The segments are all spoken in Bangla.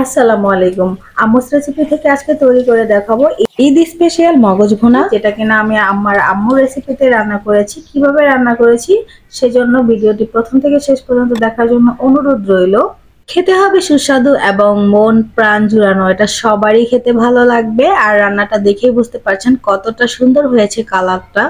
আসসালামু আলাইকুম। আম্মুস রেসিপি থেকে আজকে তৈরি করে দেখাবো ঈদ স্পেশাল মগজ ভুনা, যেটা কিনা আমি আমার আম্মুর রেসিপিতে রান্না করেছি। কিভাবে রান্না করেছি সেজন্য ভিডিওটি প্রথম থেকে শেষ পর্যন্ত দেখার জন্য অনুরোধ রইল। খেতে হবে সুস্বাদু এবং মন প্রাণ জুড়ানো, এটা সবারই খেতে ভালো লাগবে। আর রান্নাটা দেখেই বুঝতে পারছেন কতটা সুন্দর হয়েছে কালারটা।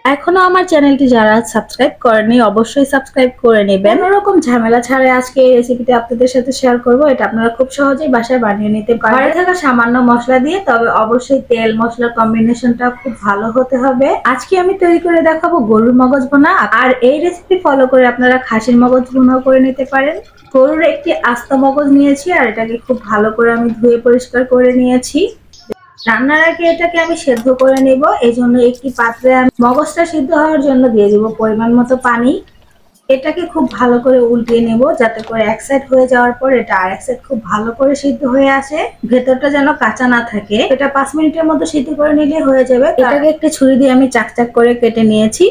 এখনো আমার চ্যানেলটি যারা সাবস্ক্রাইব করেনি অবশ্যই সাবস্ক্রাইব করে নেবেন। কোনোরকম ঝামেলা ছাড়াই আজকে এই রেসিপিটি আপনাদের সাথে শেয়ার করব। এটা আপনারা খুব সহজেই বাসায় বানিয়ে নিতে পারেন ঘরে থাকা সামান্য মশলা দিয়ে। তবে অবশ্যই তেল মশলার কম্বিনেশনটা খুব ভালো হতে হবে। আজকে আমি তৈরি করে দেখাবো গরুর মগজ ভুনা। আর এই রেসিপি ফলো করে আপনারা খাসির মগজ ভুনাও করে নিতে পারেন। গরুর একটি আস্ত মগজ নিয়েছি আর এটাকে খুব ভালো করে আমি ধুয়ে পরিষ্কার করে নিয়েছি। রান্নার আগে এটাকে আমি সেদ্ধ করে নেব। এই জন্য একটি পাত্রে আমি মগজটা সিদ্ধ হওয়ার জন্য দিয়ে দিব পরিমাণ মতো পানি। এটাকে খুব ভালো করে উল্টিয়ে নেব যাতে করে এক সাইড হয়ে যাওয়ার পর এটা আরেক সাইড খুব ভালো করে সিদ্ধ হয়ে আসে, ভেতরটা যেন কাঁচা না থাকে। এটা 5 মিনিটের মতো সিদ্ধ করে নিলে হয়ে যাবে। এটাকে একটি ছুরি দিয়ে আমি চাকচাক করে কেটে নিয়েছি।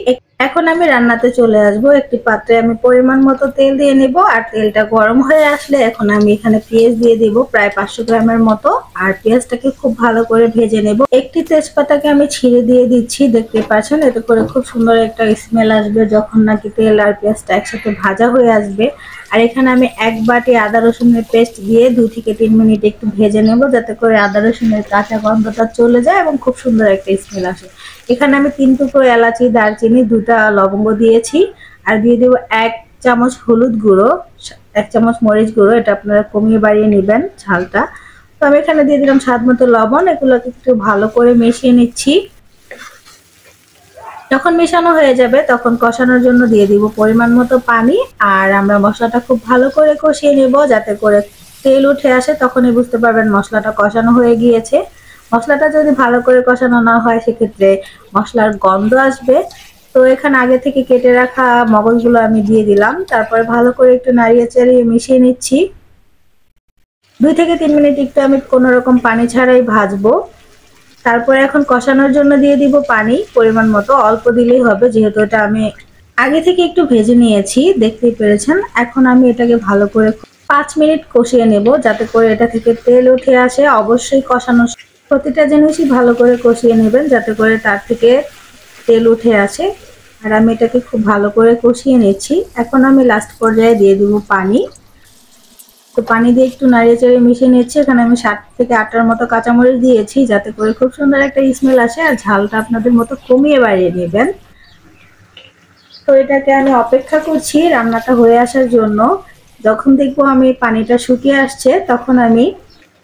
এখন আমি রান্নাতে চলে আসব। একটি পাত্রে আমি পরিমাণ মতো তেল দিয়ে নেব আর তেলটা গরম হয়ে আসলে এখন আমি এখানে পেঁয়াজ দিয়ে দিব প্রায় 500 গ্রামের মতো। আর পেঁয়াজটাকে খুব ভালো করে ভেজে নেব। একটি তেজপাতাকে আমি ছিঁড়ে দিয়ে দিচ্ছি, দেখতে পাচ্ছেন। এতে করে খুব সুন্দর একটা স্মেল আসবে যখন নাকি তেল আর পেঁয়াজটা একসাথে ভাজা হয়ে আসবে। আর এখানে আমি 1 বাটি আদা রসুনের পেস্ট দিয়ে 2 থেকে 3 মিনিট একটু ভেজে নেব যাতে করে আদা রসুনের কাঁচা গন্ধটা চলে যায় এবং খুব সুন্দর একটা স্মেল আসে। এখানে আমি 3 টুকরো এলাচি, দারচিনি, 2টা লবঙ্গ দিয়েছি। আর দিয়ে দেবো 1 চামচ হলুদ গুঁড়ো, 1 চামচ মরিচ গুঁড়ো। এটা আপনারা কমিয়ে বাড়িয়ে নেবেন ঝালটা। তো আমি এখানে দিয়ে দিলাম স্বাদ মতো লবণ। এগুলোকে একটু ভালো করে মিশিয়ে নিচ্ছি। যখন মেশানো হয়ে যাবে তখন কষানোর জন্য দিয়ে দিব পরিমাণ মতো পানি। আর আমরা মশলাটা খুব ভালো করে কষিয়ে নেব যাতে করে তেল উঠে আসে। তখনই বুঝতে পারবেন মশলাটা কষানো হয়ে গিয়েছে। মশলাটা যদি ভালো করে কষানো না হয় সেক্ষেত্রে মশলার গন্ধ আসবে। তো এখানে আগে থেকে কেটে রাখা মগজগুলো আমি দিয়ে দিলাম। তারপরে ভালো করে একটু নাড়িয়ে চাড়িয়ে মিশিয়ে নিচ্ছি। 2 থেকে 3 মিনিট একটু আমি কোনো রকম পানি ছাড়াই ভাজবো। তারপরে এখন কষানোর জন্য দিয়ে দিব পানি পরিমাণ মতো, অল্প দিলেই হবে যেহেতু এটা আমি আগে থেকে একটু ভেজে নিয়েছি, দেখতেই পেরেছেন। এখন আমি এটাকে ভালো করে 5 মিনিট কষিয়ে নেব যাতে করে এটা থেকে তেল উঠে আসে। অবশ্যই কষানোর প্রতিটা জিনিসই ভালো করে কষিয়ে নেবেন যাতে করে তার থেকে তেল উঠে আসে। আর আমি এটাকে খুব ভালো করে কষিয়ে নিচ্ছি। এখন আমি লাস্ট পর্যায়ে দিয়ে দিব পানি। তো পানি দিয়ে একটু নাড়িয়ে চাড়িয়ে মিশিয়ে নিচ্ছি। এখানে আমি 7 থেকে 8টার মতো কাঁচামরিচ দিয়েছি যাতে করে খুব সুন্দর একটা স্মেল আসে। আর ঝালটা আপনাদের মতো কমিয়ে বাড়িয়ে নেবেন। তো এটাকে আমি অপেক্ষা করছি রান্নাটা হয়ে আসার জন্য। যখন দেখবো আমি পানিটা শুকিয়ে আসছে তখন আমি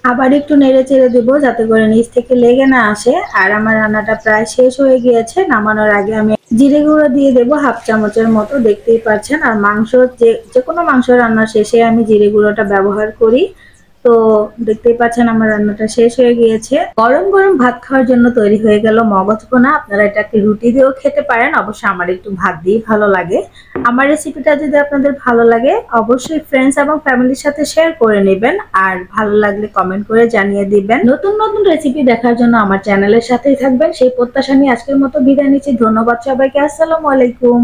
আবার একটু নেড়ে চেড়ে দেবো যাতে করে নিচ থেকে লেগে না আসে। আর আমার রান্নাটা প্রায় শেষ হয়ে গিয়েছে। নামানোর আগে আমি জিরে গুঁড়ো দিয়ে দেবো 1/2 চামচের মতো, দেখতেই পাচ্ছেন। আর মাংস যে কোনো মাংস রান্না শেষে আমি জিরে গুঁড়োটা ব্যবহার করি। তো দেখতেই পাচ্ছেন আমার রান্নাটা শেষ হয়ে গিয়েছে। গরম গরম ভাত খাওয়ার জন্য তৈরি হয়ে গেল মগজ ভুনা। আপনারা এটাকে রুটি দিয়েও খেতে পারেন, অবশ্য আমার একটু ভাত দিয়ে ভালো লাগে। আমার রেসিপিটা যদি আপনাদের ভালো লাগে অবশ্যই ফ্রেন্ডস এবং ফ্যামিলির সাথে শেয়ার করে নেবেন। আর ভালো লাগলে কমেন্ট করে জানিয়ে দিবেন। নতুন নতুন রেসিপি দেখার জন্য আমার চ্যানেলের সাথেই থাকবেন সেই প্রত্যাশা নিয়ে আজকের মতো বিদায় নিচ্ছি। ধন্যবাদ সবাইকে। আসসালামু আলাইকুম।